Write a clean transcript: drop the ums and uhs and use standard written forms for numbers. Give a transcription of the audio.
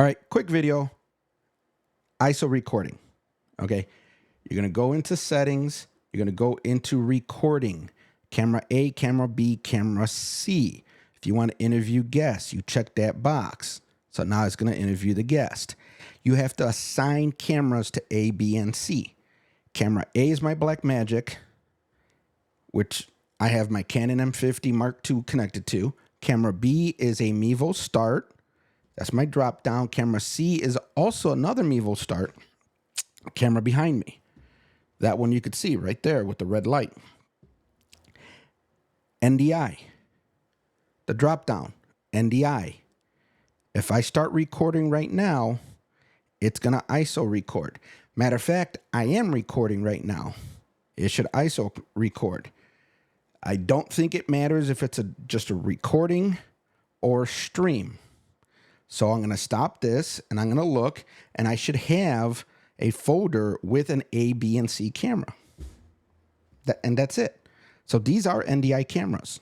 All right, quick video, ISO recording, okay? You're gonna go into settings, you're gonna go into recording, camera A, camera B, camera C. If you wanna interview guests, you check that box. So now it's gonna interview the guest. You have to assign cameras to A, B, and C. Camera A is my Blackmagic, which I have my Canon M50 Mark II connected to. Camera B is a Mevo Start. That's my drop down. Camera C is also another Mevo Start. Camera behind me. That one you could see right there with the red light. NDI. The drop down. NDI. If I start recording right now, it's going to ISO record. Matter of fact, I am recording right now. It should ISO record. I don't think it matters if it's just a recording or stream. So I'm going to stop this and I'm going to look, and I should have a folder with an A, B, and C camera. And that's it. So these are NDI cameras.